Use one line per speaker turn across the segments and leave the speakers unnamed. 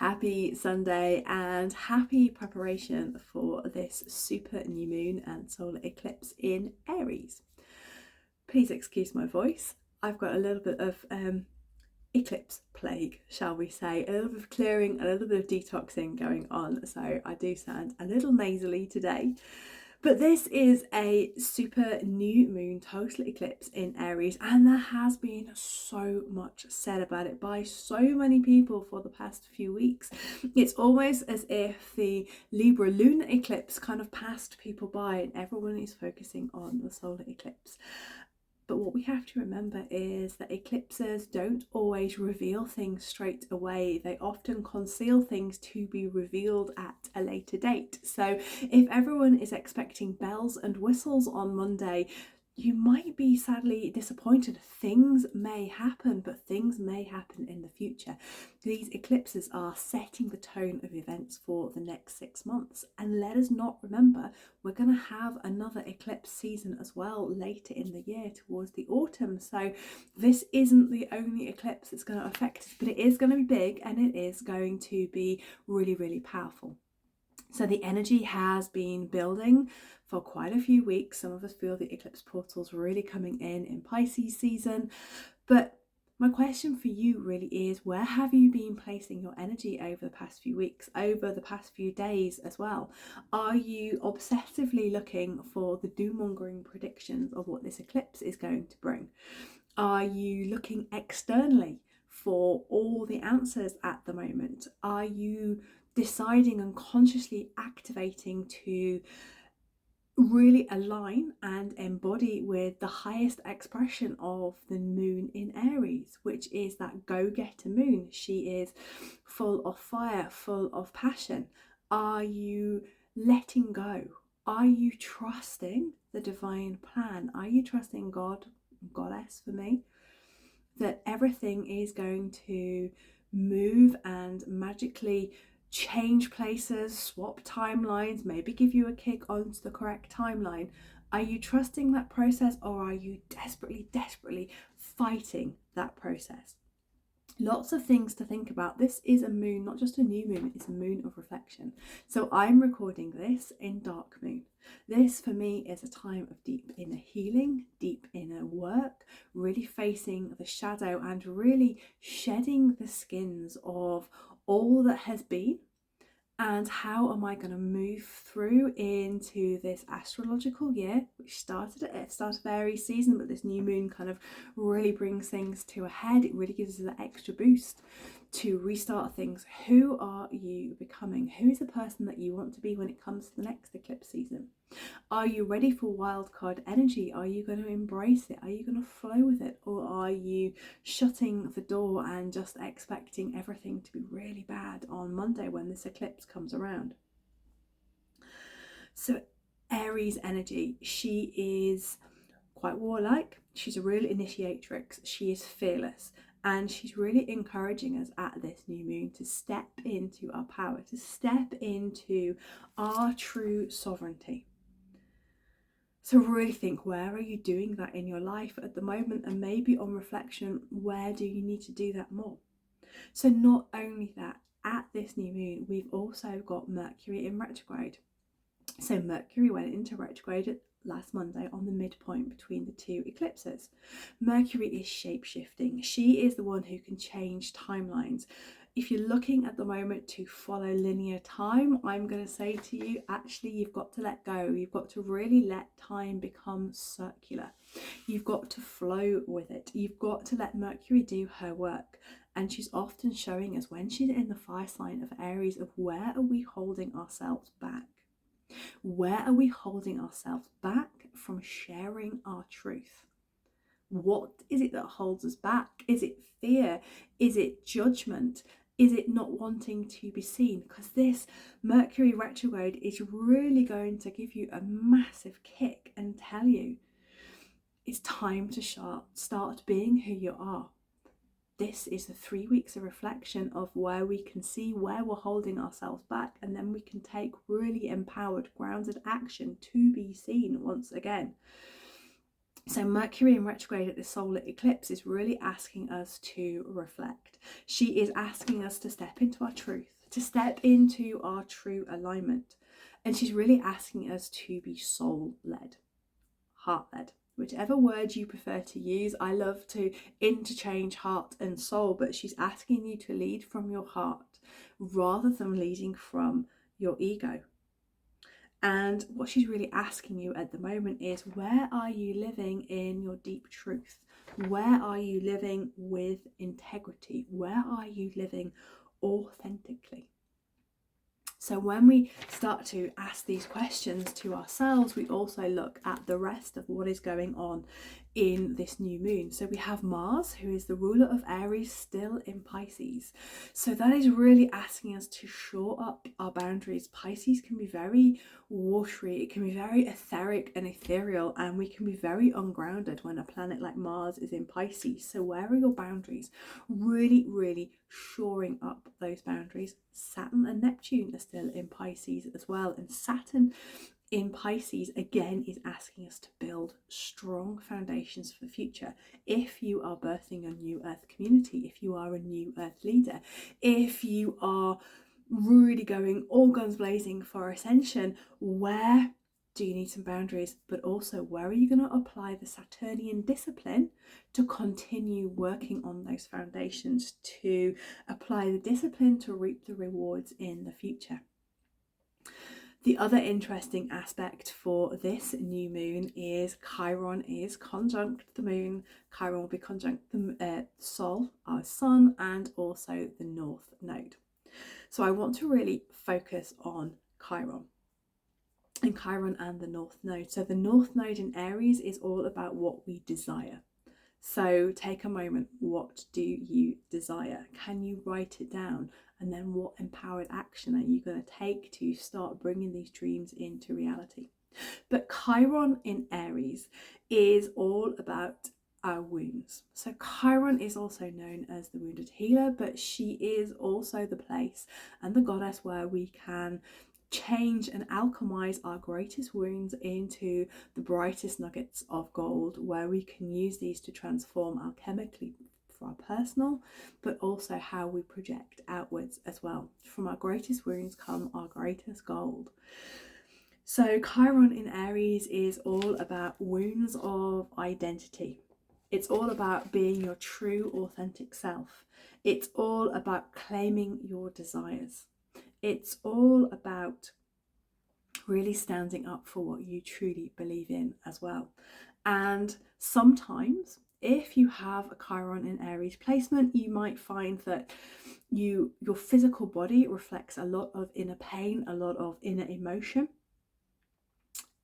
Happy Sunday and happy preparation for this super new moon and solar eclipse in Aries. Please excuse my voice. I've got a little bit of eclipse plague, shall we say, a little bit of clearing, a little bit of detoxing going on, so I do sound a little nasally today. But this is a super new moon total eclipse in Aries, and there has been so much said about it by so many people for the past few weeks. It's almost as if the Libra lunar eclipse kind of passed people by and everyone is focusing on the solar eclipse. But what we have to remember is that eclipses don't always reveal things straight away. They often conceal things to be revealed at a later date. So if everyone is expecting bells and whistles on Monday, you might be sadly disappointed. Things may happen, but things may happen in the future. These eclipses are setting the tone of events for the next 6 months. And let us not remember, we're going to have another eclipse season as well later in the year towards the autumn. So this isn't the only eclipse that's going to affect us, but it is going to be big and it is going to be really, really powerful. So the energy has been building for quite a few weeks. Some of us feel the eclipse portal's really coming in Pisces season. But my question for you really is, where have you been placing your energy over the past few weeks, over the past few days as well? Are you obsessively looking for the doom-mongering predictions of what this eclipse is going to bring? Are you looking externally for all the answers at the moment? Are you deciding and consciously activating to really align and embody with the highest expression of the moon in Aries, which is that go-getter moon? She is full of fire, full of passion. Are you letting go? Are you trusting the divine plan? Are you trusting God, Goddess for me, that everything is going to move and magically change places, swap timelines, maybe give you a kick onto the correct timeline? Are you trusting that process, or are you desperately fighting that process? Lots of things to think about. This is a moon, not just a new moon, it's a moon of reflection. So I'm recording this in dark moon. This for me is a time of deep inner healing, deep inner work, really facing the shadow and really shedding the skins of all that has been. And how am I going to move through into this astrological year, which started at the start of Aries season, but this new moon kind of really brings things to a head. It really gives us an extra boost to restart things. Who are you becoming? Who is the person that you want to be when it comes to the next eclipse season? Are you ready for wildcard energy? Are you going to embrace it? Are you going to flow with it? Or are you shutting the door and just expecting everything to be really bad on Monday when this eclipse comes around? So Aries energy, she is quite warlike. She's a real initiatrix. She is fearless. And she's really encouraging us at this new moon to step into our power, to step into our true sovereignty. So really think, where are you doing that in your life at the moment? And maybe on reflection, where do you need to do that more? So not only that, at this new moon, we've also got Mercury in retrograde. So Mercury went into retrograde last Monday on the midpoint between the two eclipses. Mercury is shape-shifting. She is the one who can change timelines. If you're looking at the moment to follow linear time, I'm going to say to you, actually, you've got to let go. You've got to really let time become circular. You've got to flow with it. You've got to let Mercury do her work. And she's often showing us, when she's in the fire sign of Aries, of where are we holding ourselves back? Where are we holding ourselves back from sharing our truth? What is it that holds us back? Is it fear? Is it judgment? Is it not wanting to be seen? Because this Mercury retrograde is really going to give you a massive kick and tell you it's time to start being who you are. This is the 3 weeks of reflection of where we can see where we're holding ourselves back, and then we can take really empowered, grounded action to be seen once again. So Mercury in retrograde at this solar eclipse is really asking us to reflect. She is asking us to step into our truth, to step into our true alignment. And she's really asking us to be soul-led, heart-led, whichever word you prefer to use. I love to interchange heart and soul, but she's asking you to lead from your heart rather than leading from your ego. And what she's really asking you at the moment is, where are you living in your deep truth? Where are you living with integrity? Where are you living authentically? So when we start to ask these questions to ourselves, we also look at the rest of what is going on in this new moon. So we have Mars, who is the ruler of Aries, still in Pisces. So that is really asking us to shore up our boundaries. Pisces can be very watery, it can be very etheric and ethereal, and we can be very ungrounded when a planet like Mars is in Pisces. So where are your boundaries? Really shoring up those boundaries. Saturn and Neptune are still in Pisces as well, and Saturn in Pisces again is asking us to build strong foundations for the future. If you are birthing a new earth community, if you are a new earth leader, if you are really going all guns blazing for ascension, where do you need some boundaries? But also, where are you going to apply the Saturnian discipline to continue working on those foundations, to apply the discipline to reap the rewards in the future? The other interesting aspect for this new moon is Chiron is conjunct the moon. Chiron will be conjunct the Sol, our sun, and also the North Node. So I want to really focus on Chiron and Chiron and the North Node. So the North Node in Aries is all about what we desire. So take a moment. What do you desire? Can you write it down? And then what empowered action are you going to take to start bringing these dreams into reality? But Chiron in Aries is all about our wounds. So Chiron is also known as the wounded healer, but she is also the place and the goddess where we can change and alchemize our greatest wounds into the brightest nuggets of gold, where we can use these to transform alchemically for our personal, but also how we project outwards as well. From our greatest wounds come our greatest gold. So Chiron in Aries is all about wounds of identity. It's all about being your true authentic self. It's all about claiming your desires. It's all about really standing up for what you truly believe in as well. And sometimes, if you have a Chiron in Aries placement, you might find that your physical body reflects a lot of inner pain, a lot of inner emotion,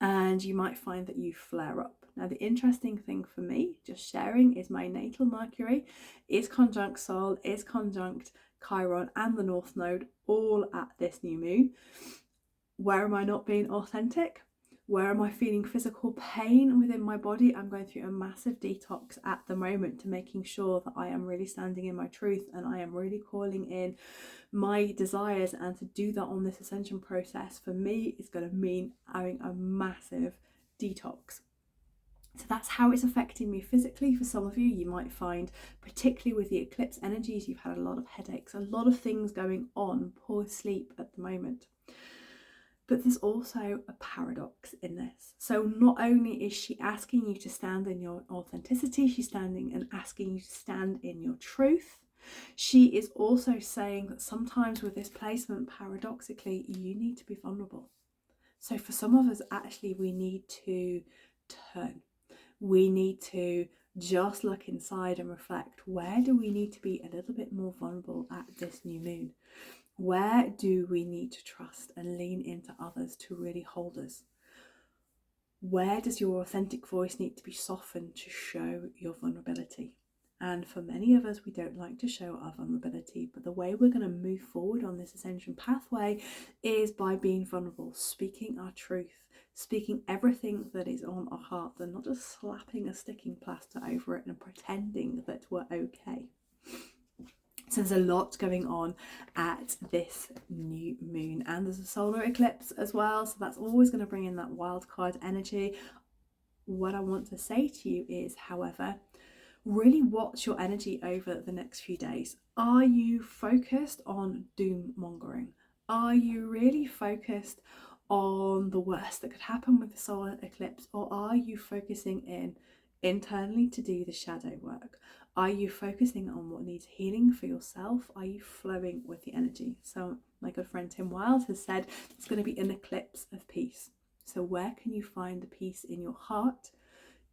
and you might find that you flare up. Now, the interesting thing for me, just sharing, is my natal Mercury is conjunct Sol, is conjunct Chiron and the North Node, all at this new moon. Where am I not being authentic? Where am I feeling physical pain within my body? I'm going through a massive detox at the moment to making sure that I am really standing in my truth and I am really calling in my desires. And to do that on this ascension process for me is going to mean having a massive detox. So that's how it's affecting me physically. For some of you, you might find, particularly with the eclipse energies, you've had a lot of headaches, a lot of things going on, poor sleep at the moment. But there's also a paradox in this. So not only is she asking you to stand in your authenticity, she's standing and asking you to stand in your truth. She is also saying that sometimes with this placement, paradoxically, you need to be vulnerable. So for some of us, actually, we need to turn. We need to just look inside and reflect. Where do we need to be a little bit more vulnerable at this new moon? Where do we need to trust and lean into others to really hold us? Where does your authentic voice need to be softened to show your vulnerability? And for many of us, we don't like to show our vulnerability, but the way we're going to move forward on this ascension pathway is by being vulnerable, speaking our truth, speaking everything that is on our heart, and not just slapping a sticking plaster over it and pretending that we're okay. So there's a lot going on at this new moon, and there's a solar eclipse as well, so that's always going to bring in that wild card energy. What I want to say to you is, however, really watch your energy over the next few days. Are you focused on doom mongering? Are you really focused on the worst that could happen with the solar eclipse, or are you focusing internally to do the shadow work? Are you focusing on what needs healing for yourself? Are you flowing with the energy? So my good friend Tim Wild has said it's going to be an eclipse of peace. So where can you find the peace in your heart,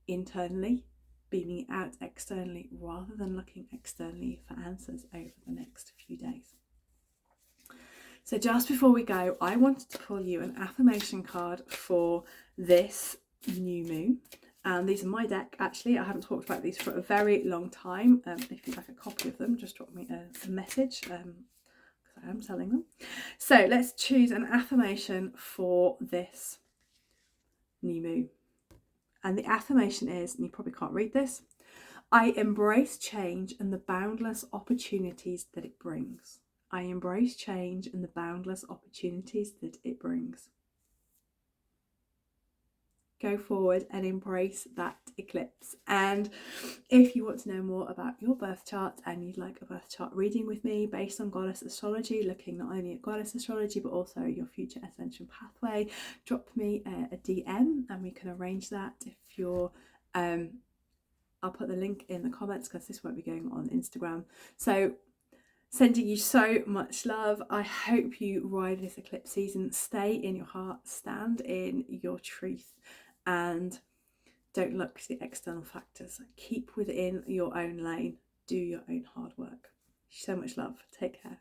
internally, beaming it out externally, rather than looking externally for answers over the next few days? So just before we go, I wanted to pull you an affirmation card for this new moon. And these are my deck, actually. I haven't talked about these for a very long time. If you'd like a copy of them, just drop me a message, because I am selling them. So let's choose an affirmation for this new moon. And the affirmation is, and you probably can't read this, I embrace change and the boundless opportunities that it brings. I embrace change and the boundless opportunities that it brings. Go forward and embrace that eclipse. And if you want to know more about your birth chart and you'd like a birth chart reading with me based on goddess astrology, looking not only at goddess astrology but also your future ascension pathway, drop me a DM and we can arrange that. If you're I'll put the link in the comments because this won't be going on Instagram. So sending you so much love. I hope you ride this eclipse season. Stay in your heart, stand in your truth, and don't look to the external factors. Keep within your own lane. Do your own hard work. So much love. Take care.